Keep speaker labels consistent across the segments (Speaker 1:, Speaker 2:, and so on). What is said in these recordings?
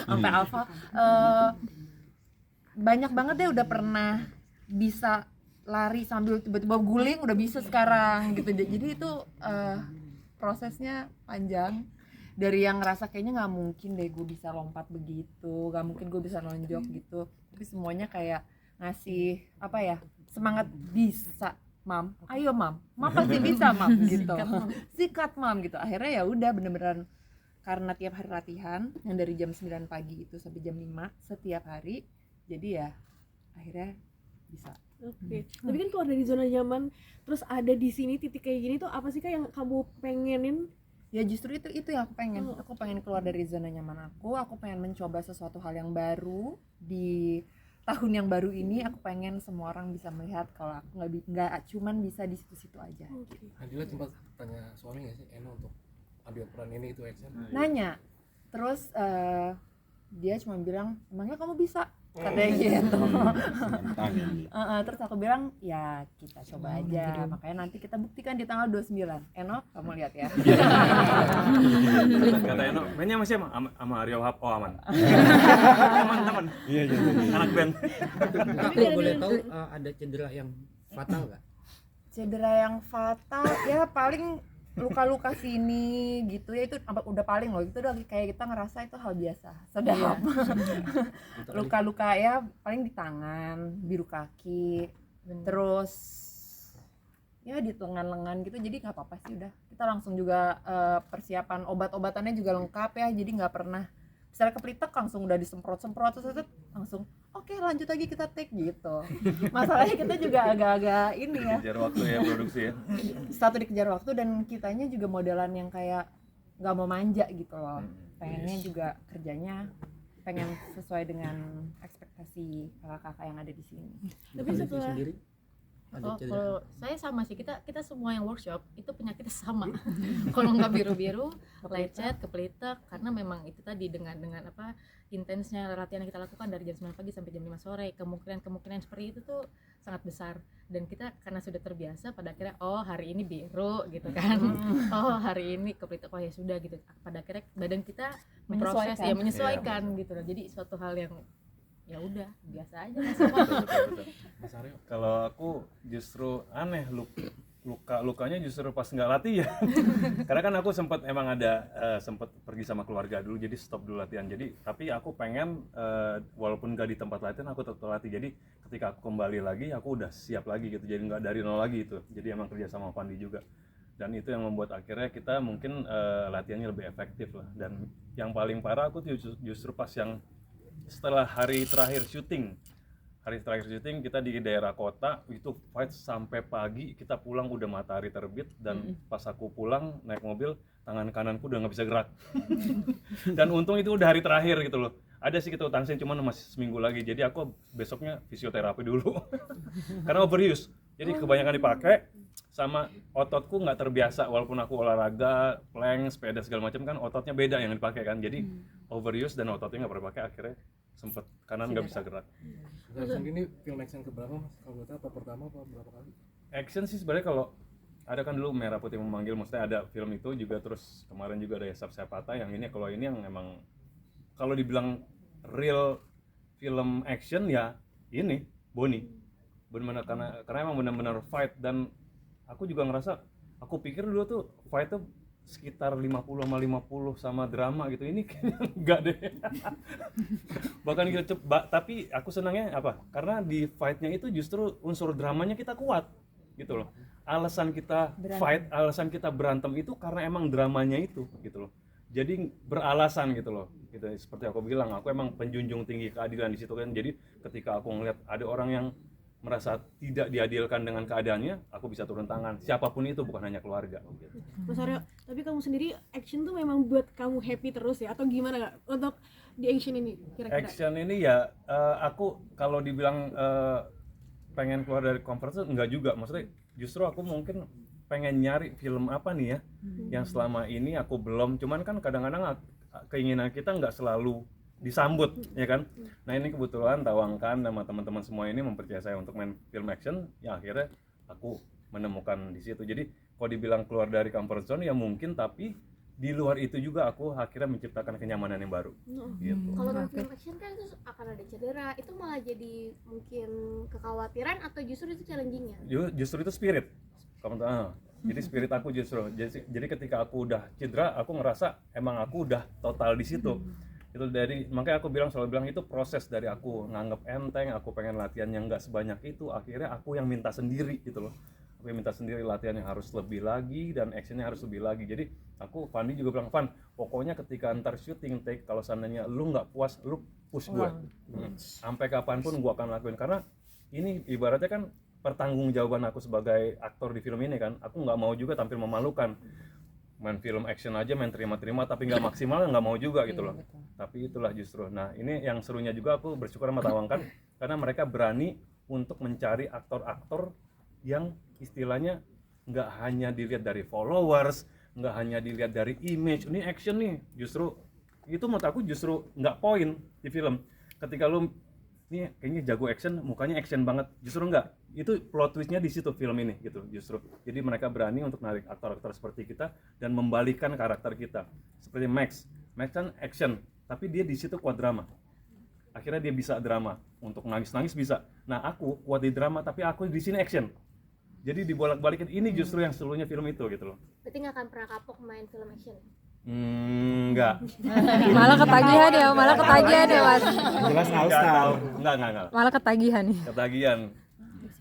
Speaker 1: sampai alpha. Eh, banyak banget deh udah pernah bisa lari sambil tiba-tiba guling udah bisa sekarang gitu. Jadi itu prosesnya panjang, dari yang ngerasa kayaknya nggak mungkin deh gue bisa lompat begitu, nggak mungkin gue bisa nonjok gitu, tapi semuanya kayak ngasih apa ya, semangat, bisa mam, ayo mam, mam pasti bisa mam gitu, sikat mam gitu. Akhirnya ya udah bener-beneran, karena tiap hari latihan yang dari jam 9 pagi itu sampai jam 5 setiap hari, jadi ya akhirnya bisa.
Speaker 2: Oke. Tapi kan keluar dari zona nyaman, terus ada di sini titik kayak gini tuh apa sih Kak yang kamu pengenin?
Speaker 1: Ya justru itu yang aku pengen keluar dari zona nyaman aku pengen mencoba sesuatu hal yang baru di tahun yang baru ini. Aku pengen semua orang bisa melihat kalau aku nggak cuman bisa di situ-situ aja.
Speaker 2: Oke.
Speaker 3: Nadila sempat tanya suami nggak sih Eno untuk ambil peran ini itu action?
Speaker 1: Nanya terus, dia cuma bilang emangnya kamu bisa, katanya gitu. Terus aku bilang ya kita coba aja, makanya nanti kita buktikan di tanggal 29. Eno, kamu lihat ya.
Speaker 4: Kata Eno, mainnya masih sama Aryo Wahab, oh aman. Teman-teman.
Speaker 5: Iya.
Speaker 4: Anak band.
Speaker 6: Kak, kalau boleh tahu ada cedera yang fatal nggak?
Speaker 1: Cedera yang fatal ya paling luka-luka sini gitu ya, itu udah paling loh, itu udah kayak kita ngerasa itu hal biasa, sedap. Luka-luka ya paling di tangan, biru kaki, terus ya di lengan-lengan gitu, jadi nggak apa-apa sih, udah kita langsung juga persiapan obat-obatannya juga lengkap ya, jadi nggak pernah misalnya kepelitek langsung udah disemprot-semprot terus langsung oke, lanjut lagi kita take gitu. Masalahnya kita juga agak-agak ini ya,
Speaker 4: Kejar waktu ya produksi ya.
Speaker 1: satu dikejar waktu, dan kitanya juga modelan yang kayak nggak mau manja gitu loh, pengennya juga kerjanya pengen sesuai dengan ekspektasi kakak-kakak yang ada di sini.
Speaker 2: Tapi setelah
Speaker 6: sendiri ada
Speaker 7: Oh,
Speaker 6: cedera.
Speaker 7: kalau saya sama sih, kita semua yang workshop itu penyakitnya sama. Kalau nggak biru-biru, lecet, kepelitek, karena memang itu tadi dengan apa intensnya latihan yang kita lakukan dari jam 9 pagi sampai jam 5 sore, kemungkinan seperti itu tuh sangat besar, dan kita karena sudah terbiasa pada akhirnya oh hari ini biru gitu kan, oh hari ini kepelitek, oh ya sudah gitu, pada akhirnya badan kita memproses ya menyesuaikan gitu loh. Jadi suatu hal yang ya udah biasa aja semua.
Speaker 4: Betul.
Speaker 3: Mas Aryo,
Speaker 4: Kalau aku justru aneh, lukanya justru pas nggak latihan. Karena kan aku sempat sempat pergi sama keluarga dulu, jadi stop dulu latihan. Jadi tapi aku pengen walaupun nggak di tempat latihan aku tetap latih. Jadi ketika aku kembali lagi aku udah siap lagi gitu. Jadi nggak dari nol lagi itu. Jadi emang kerja sama Pandi juga. Dan itu yang membuat akhirnya kita mungkin latihannya lebih efektif lah. Dan yang paling parah aku justru pas yang setelah hari terakhir syuting kita di daerah kota itu fight sampai pagi, kita pulang udah matahari terbit, dan pas aku pulang naik mobil tangan kananku udah nggak bisa gerak. Dan untung itu udah hari terakhir gitu loh, ada sih kita tangsin cuman masih seminggu lagi, jadi aku besoknya fisioterapi dulu. Karena overuse, jadi kebanyakan dipakai sama ototku nggak terbiasa, walaupun aku olahraga plank, sepeda segala macam kan ototnya beda yang dipakai kan, jadi overuse dan ototnya nggak pernah pakai, akhirnya sempet kanan nggak bisa gerak.
Speaker 3: action ini film action keberapa Mas? Kalau boleh tahu apa pertama apa berapa kali?
Speaker 4: Action sih sebenarnya kalau ada kan dulu Merah Putih Memanggil, maksudnya ada film itu juga, terus kemarin juga ada Yasab Saya Patah, yang ini kalau ini yang emang kalau dibilang real film action ya ini Boni, benar-benar karena emang benar-benar fight, dan aku juga ngerasa, aku pikir dulu tuh fight tuh sekitar 50 sama 50 sama drama gitu, ini kayaknya enggak deh. Bahkan kita tapi aku senangnya apa? Karena di fight-nya itu justru unsur dramanya kita kuat gitu loh. Alasan kita fight, alasan kita berantem itu karena emang dramanya itu gitu loh. Jadi beralasan gitu loh. Gitu, seperti aku bilang, aku emang penjunjung tinggi keadilan di situ kan. Jadi ketika aku ngeliat ada orang yang merasa tidak diadilkan dengan keadaannya, aku bisa turun tangan, siapapun itu, bukan hanya keluarga gitu.
Speaker 2: Mas Aryo, tapi kamu sendiri action tuh memang buat kamu happy terus ya, atau gimana Kak untuk di action ini kira-kira?
Speaker 4: Action ini ya aku kalau dibilang pengen keluar dari comfort zone enggak juga, maksudnya justru aku mungkin pengen nyari film apa nih ya yang selama ini aku belum, cuman kan kadang-kadang keinginan kita nggak selalu disambut ya kan. Nah ini kebetulan Tawangkan sama teman-teman semua ini mempercayai saya untuk main film action, ya akhirnya aku menemukan di situ. Jadi kalau dibilang keluar dari comfort zone ya mungkin, tapi di luar itu juga aku akhirnya menciptakan kenyamanan yang baru gitu.
Speaker 5: Kalau dalam film action kan itu akan ada cedera, itu malah jadi mungkin kekhawatiran atau justru itu challenging ya?
Speaker 4: Justru itu spirit kamu tahu. Jadi spirit aku justru jadi ketika aku udah cedera aku ngerasa emang aku udah total di situ. Itu dari makanya aku selalu bilang itu proses dari aku nganggap enteng, aku pengen latihan yang nggak sebanyak itu, akhirnya aku yang minta sendiri gitu loh. Aku yang minta sendiri latihan yang harus lebih lagi dan actionnya harus lebih lagi. Jadi aku Fandi juga bilang, Van pokoknya ketika antar syuting take kalau seandainya lu nggak puas lu push gue. Sampai kapanpun gue akan lakuin karena ini ibaratnya kan pertanggungjawaban aku sebagai aktor di film ini kan. Aku nggak mau juga tampil memalukan. Main film action aja main terima-terima tapi nggak maksimal nggak mau juga gitu loh. Tapi itulah justru. Nah ini yang serunya juga aku bersyukur sama Tawang kan karena mereka berani untuk mencari aktor-aktor yang istilahnya nggak hanya dilihat dari followers, nggak hanya dilihat dari image. Ini action nih, justru itu menurut aku justru nggak poin di film. Ketika lu ini kayaknya jago action, mukanya action banget, justru enggak. Itu plot twistnya di situ film ini gitu justru. Jadi mereka berani untuk narik aktor-aktor seperti kita dan membalikan karakter kita. Seperti Max kan action, tapi dia di situ kuat drama. Akhirnya dia bisa drama, untuk nangis-nangis bisa. Nah aku kuat di drama, tapi aku di sini action. Jadi dibolak-balikin, ini justru yang seluruhnya film itu gitu loh.
Speaker 5: Berarti nggak akan pernah kapok main film action?
Speaker 4: Enggak.
Speaker 8: Malah ketagihan ya Mas.
Speaker 6: Jelas
Speaker 4: Enggak tahu. Enggak.
Speaker 8: Malah ketagihan nih.
Speaker 4: Ketagihan.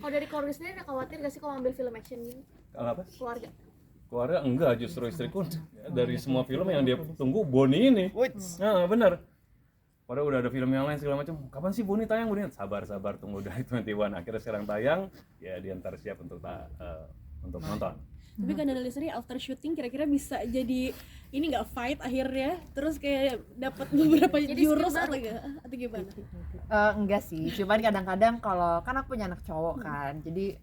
Speaker 5: Kalau dari keluarga sendiri ada khawatir nggak sih kalau ambil film action gini?
Speaker 4: Kalau apa?
Speaker 5: Keluarga?
Speaker 4: Enggak, justru istriku dari semua film yang dia tunggu Boni ini. Nah, benar. Padahal udah ada film yang lain segala macam. Kapan sih Boni tayang? Boni sabar tunggu dari 21. Akhirnya sekarang tayang, ya dia ntar siap untuk nonton.
Speaker 2: Tapi kan dari sendiri after syuting kira-kira bisa jadi ini nggak fight akhirnya terus kayak dapat beberapa jurus atau gimana?
Speaker 1: Enggak sih, cuman kadang-kadang kalau kan aku punya anak cowok kan, jadi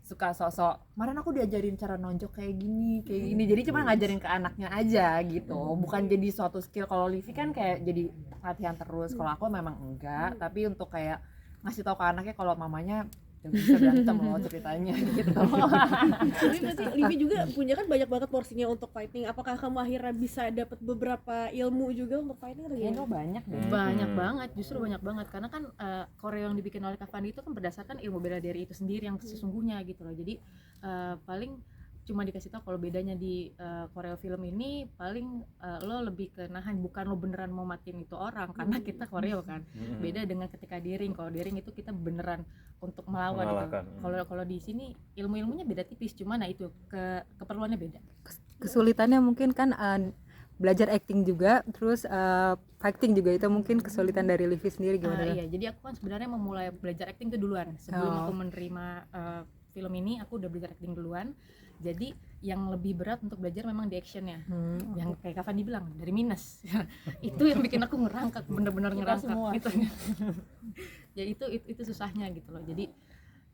Speaker 1: suka sok-sok kemarin aku diajarin cara nonjok kayak gini, jadi cuma ngajarin ke anaknya aja gitu, bukan jadi suatu skill. Kalau Livi kan kayak jadi latihan terus, kalau aku memang enggak, tapi untuk kayak ngasih tahu ke anaknya kalau mamanya bisa berantem loh ceritanya gitu.
Speaker 2: Tapi berarti Livi juga punya kan banyak banget porsinya untuk fighting. Apakah kamu akhirnya bisa dapat beberapa ilmu juga untuk fighting atau
Speaker 1: Kayaknya
Speaker 2: gimana?
Speaker 1: banyak deh.
Speaker 7: Banyak banget, justru banyak banget karena kan koreo yang dibikin oleh Kak Fandi itu kan berdasarkan ilmu bela diri itu sendiri yang sesungguhnya gitu loh. Jadi paling cuma dikasih tahu kalau bedanya di koreo film ini paling lo lebih ke nahan, bukan lo beneran mau matiin itu orang karena kita koreo kan. Beda dengan ketika di ring. Kalau di ring itu kita beneran untuk melawan gitu. Kalau di sini ilmu-ilmunya beda tipis, cuma nah itu keperluannya beda.
Speaker 8: Kesulitannya mungkin kan belajar acting juga, terus fighting juga, itu mungkin kesulitan dari Livi sendiri gimana?
Speaker 7: Iya, jadi aku kan sebenarnya memulai belajar acting itu duluan sebelum aku menerima film ini. Aku udah belajar acting duluan. Jadi yang lebih berat untuk belajar memang di actionnya, yang kayak Kak Fandi bilang dari minus itu yang bikin aku ngerangkak, bener-bener ngerangkak gitu. Ya itu susahnya gitu loh. Jadi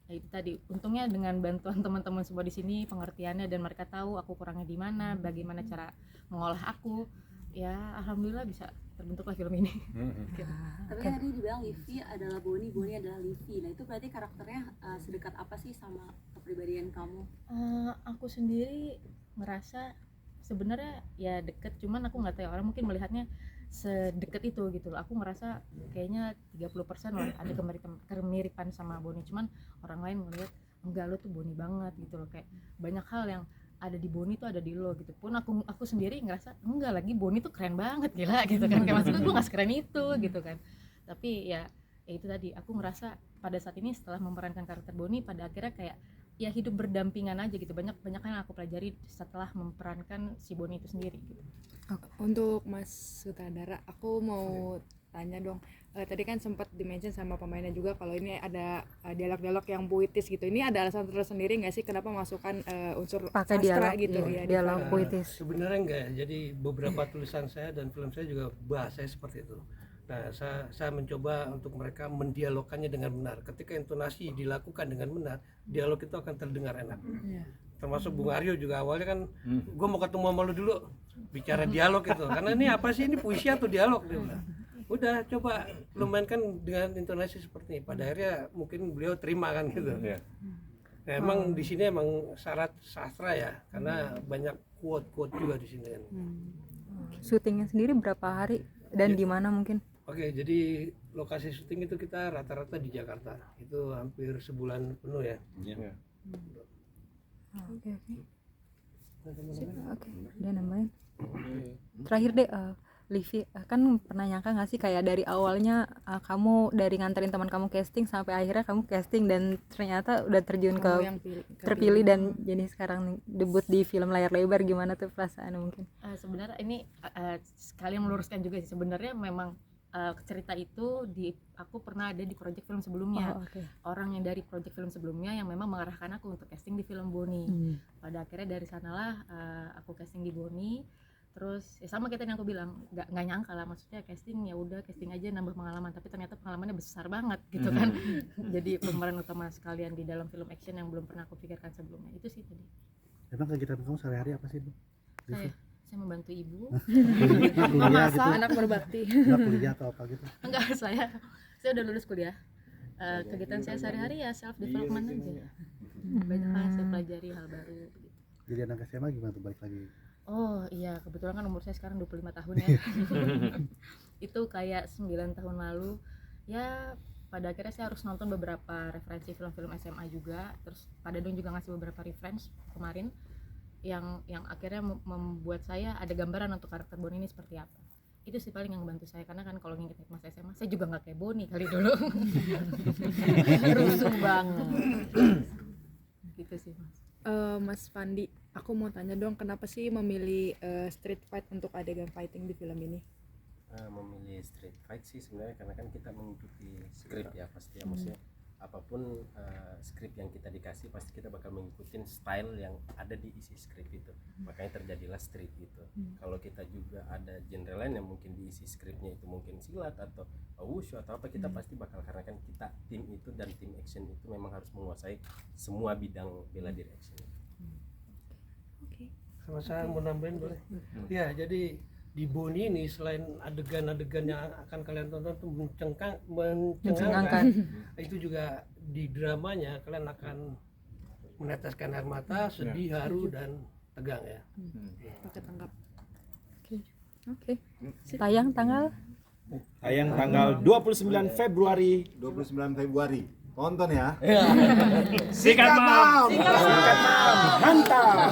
Speaker 7: ya itu tadi, untungnya dengan bantuan teman-teman semua di sini, pengertiannya, dan mereka tahu aku kurangnya di mana, bagaimana cara mengolah aku, ya alhamdulillah bisa terbentuklah film ini.
Speaker 9: Tapi kan tadi dibilang Livi adalah Boni adalah Livi. Nah itu berarti karakternya sedekat apa sih sama kepribadian kamu?
Speaker 7: Aku sendiri merasa sebenarnya ya deket, cuman aku nggak tahu ya, orang mungkin melihatnya sedekat itu gitu loh. Aku ngerasa kayaknya 30% lah ada kemiripan sama Boni, cuman orang lain ngelihat enggak, lo tuh Boni banget gitu loh, kayak banyak hal yang ada di Boni tuh ada di lo gitu. Pun aku sendiri ngerasa enggak, lagi Boni tuh keren banget gila gitu kan, kayak maksudnya gue nggak sekeren itu gitu kan. Tapi ya itu tadi, aku ngerasa pada saat ini setelah memerankan karakter Boni, pada akhirnya kayak ya hidup berdampingan aja gitu. Banyak yang aku pelajari setelah memerankan si Boni itu sendiri gitu.
Speaker 10: Untuk Mas Sutradara, aku mau tanya dong. Tadi kan sempat dimention sama pemainnya juga kalau ini ada dialog-dialog yang puitis gitu. Ini ada alasan tersendiri nggak sih kenapa masukkan unsur
Speaker 8: pakai
Speaker 10: sastra
Speaker 8: dialog
Speaker 10: gitu ya?
Speaker 8: dialog puitis?
Speaker 11: Sebenarnya enggak, jadi beberapa tulisan saya dan film saya juga bahasanya seperti itu. Nah, saya mencoba untuk mereka mendialogkannya dengan benar. Ketika intonasi dilakukan dengan benar, dialog itu akan terdengar enak. Termasuk Bung Aryo juga awalnya kan, gue mau ketemu sama lu dulu, bicara dialog itu. Karena ini apa sih, ini puisi atau dialog? Dia bilang. Udah coba lu mainkan dengan intonasi seperti ini. Pada akhirnya mungkin beliau terima kan gitu. Nah, emang di sini emang syarat sastra ya, karena banyak quote juga di sini kan.
Speaker 8: Syutingnya sendiri berapa hari dan di mana mungkin?
Speaker 11: Oke, jadi lokasi syuting itu kita rata-rata di Jakarta. Itu hampir sebulan penuh ya.
Speaker 4: Iya.
Speaker 8: Oke. Oke, udah nambahin. Terakhir deh, Livi, kan pernah nyangka nggak sih kayak dari awalnya kamu dari nganterin teman kamu casting sampai akhirnya kamu casting dan ternyata udah terjun
Speaker 10: Kamu
Speaker 8: ke
Speaker 10: yang
Speaker 8: terpilih dan jadi sekarang debut di film layar lebar, gimana tuh perasaannya mungkin?
Speaker 7: Sebenarnya ini sekalian meluruskan juga sih, sebenarnya memang cerita itu aku pernah ada di project film sebelumnya. Orang yang dari project film sebelumnya yang memang mengarahkan aku untuk casting di film Boni. Pada akhirnya dari sanalah aku casting di Boni. Terus ya sama kayak tadi yang aku bilang, nggak nyangka lah, maksudnya casting ya udah casting aja nambah pengalaman, tapi ternyata pengalamannya besar banget gitu kan. Jadi pemeran utama sekalian di dalam film action yang belum pernah aku pikirkan sebelumnya. Itu sih tadi.
Speaker 12: Emang kegiatan kamu sehari-hari apa sih, Bu?
Speaker 7: Saya membantu ibu,
Speaker 12: Kuliah gitu,
Speaker 10: anak berbakti.
Speaker 12: nggak kuliah atau apa gitu?
Speaker 7: enggak, saya udah lulus kuliah. Kegiatan saya sehari-hari ya self development aja, banyak hal saya pelajari, hal baru gitu.
Speaker 12: Jadi anak SMA gimana tuh, balik lagi?
Speaker 7: Oh iya, kebetulan kan umur saya sekarang 25 tahun ya. Itu kayak 9 tahun lalu ya, pada akhirnya saya harus nonton beberapa referensi film-film SMA juga. Terus Pak Dadung juga ngasih beberapa reference kemarin yang akhirnya membuat saya ada gambaran untuk karakter Boni ini seperti apa. Itu sih paling yang bantu saya, karena kan kalau nginget masa SMA saya juga nggak kayak Boni kali dulu. Rusuh banget gitu sih, Mas.
Speaker 10: Mas Fandi, aku mau tanya dong, kenapa sih memilih street fight untuk adegan fighting di film ini?
Speaker 13: Memilih street fight sih sebenarnya karena kan kita mengikuti skrip ya pasti ya, maksudnya apapun skrip yang kita dikasih pasti kita bakal mengikuti style yang ada di isi skrip itu, makanya terjadilah street gitu. Kalau kita juga ada genre lain yang mungkin di isi skripnya itu mungkin silat atau wushu atau apa, kita pasti bakal, karena kan kita tim itu dan tim action itu memang harus menguasai semua bidang bela diri action.
Speaker 11: Sama saya mau nambahin boleh? Ya, jadi di Boni ini selain adegan-adegan yang akan kalian tonton tuh mencengangkan, itu juga di dramanya kalian akan meneteskan air mata, sedih, haru, dan tegang ya.
Speaker 10: Pakai tangkap.
Speaker 8: Oke. Tayang tanggal
Speaker 14: 29 Februari.
Speaker 12: Tonton ya.
Speaker 14: Sikat mam. Mantap.